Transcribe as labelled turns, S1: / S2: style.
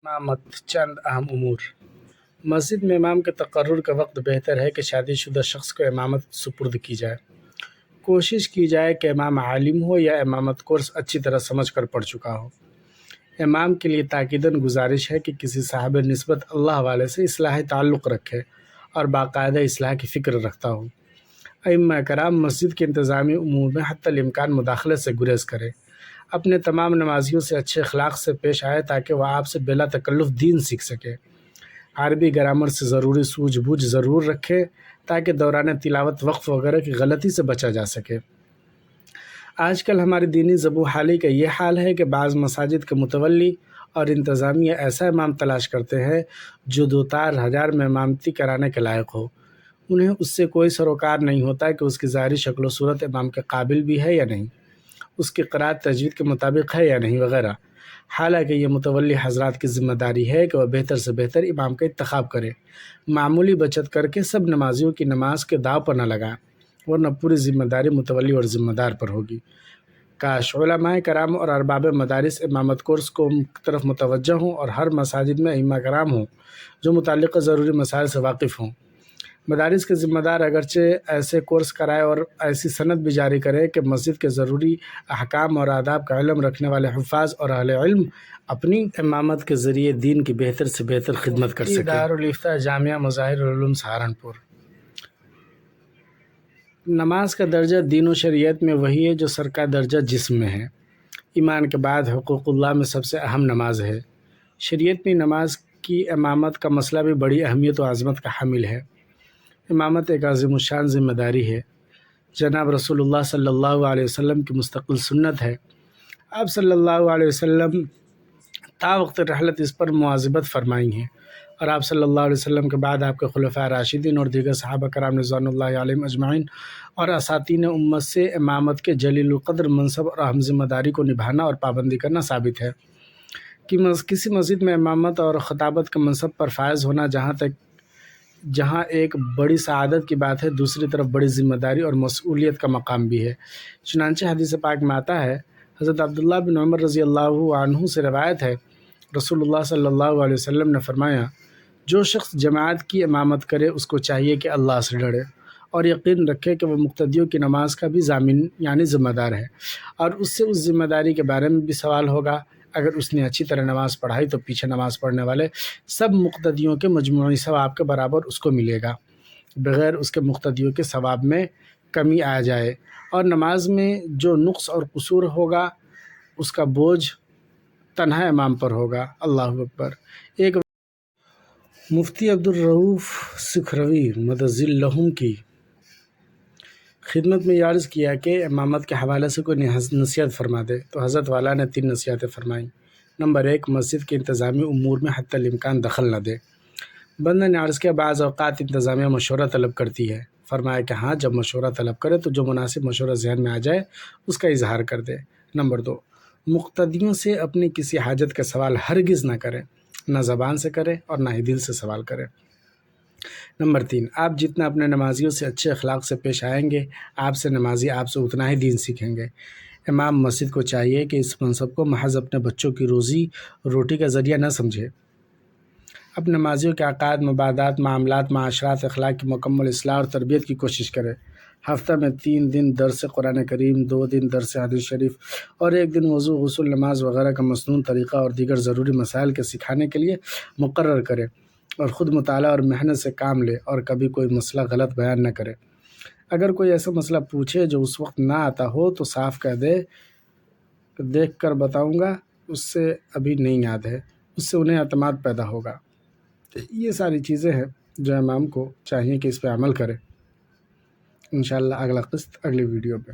S1: امامت چند اہم امور۔ مسجد میں امام کے تقرر کا وقت بہتر ہے کہ شادی شدہ شخص کو امامت سپرد کی جائے۔ کوشش کی جائے کہ امام عالم ہو یا امامت کورس اچھی طرح سمجھ کر پڑھ چکا ہو۔ امام کے لیے تاکیداً گزارش ہے کہ کسی صاحب نسبت اللہ والے سے اصلاحی تعلق رکھے اور باقاعدہ اصلاح کی فکر رکھتا ہو۔ ائمہ کرام مسجد کے انتظامی امور میں حتی الامکان مداخلت سے گریز کرے۔ اپنے تمام نمازیوں سے اچھے اخلاق سے پیش آئے تاکہ وہ آپ سے بلا تکلف دین سیکھ سکے۔ عربی گرامر سے ضروری سوجھ بوجھ ضرور رکھے تاکہ دوران تلاوت وقف وغیرہ کی غلطی سے بچا جا سکے۔ آج کل ہماری دینی زبوں حالی کا یہ حال ہے کہ بعض مساجد کے متولی اور انتظامیہ ایسا امام تلاش کرتے ہیں جو 2-4 ہزار میں امامتی کرانے کے لائق ہو۔ انہیں اس سے کوئی سروکار نہیں ہوتا کہ اس کی ظاہری شکل و صورت امام کے قابل بھی ہے یا نہیں، اس کی قرأت تجوید کے مطابق ہے یا نہیں وغیرہ۔ حالانکہ یہ متولی حضرات کی ذمہ داری ہے کہ وہ بہتر سے بہتر امام کا انتخاب کرے، معمولی بچت کر کے سب نمازیوں کی نماز کے داؤ پر نہ لگائیں، ورنہ پوری ذمہ داری متولی اور ذمہ دار پر ہوگی۔ کاش علماء کرام اور ارباب مدارس امامت کورس کو طرف متوجہ ہوں اور ہر مساجد میں ائمہ کرام ہوں جو متعلقہ ضروری مسائل سے واقف ہوں۔ مدارس کے ذمہ دار اگرچہ ایسے کورس کرائے اور ایسی سند بھی جاری کرے کہ مسجد کے ضروری احکام اور آداب کا علم رکھنے والے حفاظ اور اہل علم اپنی امامت کے ذریعے دین کی بہتر سے بہتر خدمت کر سکے۔ دارالافتاء جامعہ مظاہر العلوم سہارنپور۔ نماز کا درجہ دین و شریعت میں وہی ہے جو سر کا درجہ جسم میں ہے۔ ایمان کے بعد حقوق اللہ میں سب سے اہم نماز ہے۔ شریعت میں نماز کی امامت کا مسئلہ بھی بڑی اہمیت و عظمت کا حامل ہے۔ امامت ایک عظیم الشان ذمہ داری ہے۔ جناب رسول اللہ صلی اللہ علیہ وسلم کی مستقل سنت ہے۔ آپ صلی اللہ علیہ وسلم تا وقت رحلت اس پر مواظبت فرمائی ہیں، اور آپ صلی اللہ علیہ وسلم کے بعد آپ کے خلفاء راشدین اور دیگر صحابہ کرام رضوان اللہ علیہم اجمعین اور اساتین امت سے امامت کے جلیل القدر منصب اور اہم ذمہ داری کو نبھانا اور پابندی کرنا ثابت ہے کہ کسی مسجد میں امامت اور خطابت کے منصب پر فائز ہونا جہاں ایک بڑی سعادت کی بات ہے، دوسری طرف بڑی ذمہ داری اور مسئولیت کا مقام بھی ہے۔ چنانچہ حدیث پاک میں آتا ہے، حضرت عبداللہ بن عمر رضی اللہ عنہ سے روایت ہے، رسول اللہ صلی اللہ علیہ وسلم نے فرمایا، جو شخص جماعت کی امامت کرے اس کو چاہیے کہ اللہ سے ڈرے اور یقین رکھے کہ وہ مقتدیوں کی نماز کا بھی ضامن یعنی ذمہ دار ہے، اور اس سے اس ذمہ داری کے بارے میں بھی سوال ہوگا۔ اگر اس نے اچھی طرح نماز پڑھائی تو پیچھے نماز پڑھنے والے سب مقتدیوں کے مجموعی ثواب کے برابر اس کو ملے گا، بغیر اس کے مقتدیوں کے ثواب میں کمی آ جائے، اور نماز میں جو نقص اور قصور ہوگا اس کا بوجھ تنہا امام پر ہوگا۔ اللہ اکبر۔ ایک مفتی عبدالرؤف سکھروی مدظ لہم کی خدمت میں یہ عرض کیا کہ امامت کے حوالے سے کوئی نصیحت فرما دے، تو حضرت والا نے 3 نصیحتیں فرمائیں۔ نمبر 1، مسجد کے انتظامی امور میں حتی الامکان دخل نہ دے۔ بندہ نے عرض کیا، بعض اوقات انتظامیہ مشورہ طلب کرتی ہے۔ فرمایا کہ ہاں، جب مشورہ طلب کرے تو جو مناسب مشورہ ذہن میں آ جائے اس کا اظہار کر دے۔ نمبر 2، مقتدیوں سے اپنی کسی حاجت کا سوال ہرگز نہ کرے، نہ زبان سے کرے اور نہ ہی دل سے سوال کرے۔ نمبر 3، آپ جتنا اپنے نمازیوں سے اچھے اخلاق سے پیش آئیں گے، آپ سے نمازی آپ سے اتنا ہی دین سیکھیں گے۔ امام مسجد کو چاہیے کہ اس منصب کو محض اپنے بچوں کی روزی روٹی کا ذریعہ نہ سمجھے، اپنے نمازیوں کے عقائد، مبادات، معاملات، معاشرات، اخلاق کی مکمل اصلاح اور تربیت کی کوشش کرے۔ ہفتہ میں 3 دن درس قرآن کریم، 2 دن درس حدیث شریف اور 1 دن وضو، غسل، نماز وغیرہ کا مسنون طریقہ اور دیگر ضروری مسائل کے سکھانے کے لیے مقرر کرے، اور خود مطالعہ اور محنت سے کام لے، اور کبھی کوئی مسئلہ غلط بیان نہ کرے۔ اگر کوئی ایسا مسئلہ پوچھے جو اس وقت نہ آتا ہو تو صاف کہہ دے، دیکھ کر بتاؤں گا، اس سے ابھی نہیں یاد ہے، اس سے انہیں اعتماد پیدا ہوگا۔ یہ ساری چیزیں ہیں جو امام کو چاہیے کہ اس پہ عمل کرے۔ انشاءاللہ اگلا قسط اگلی ویڈیو پہ۔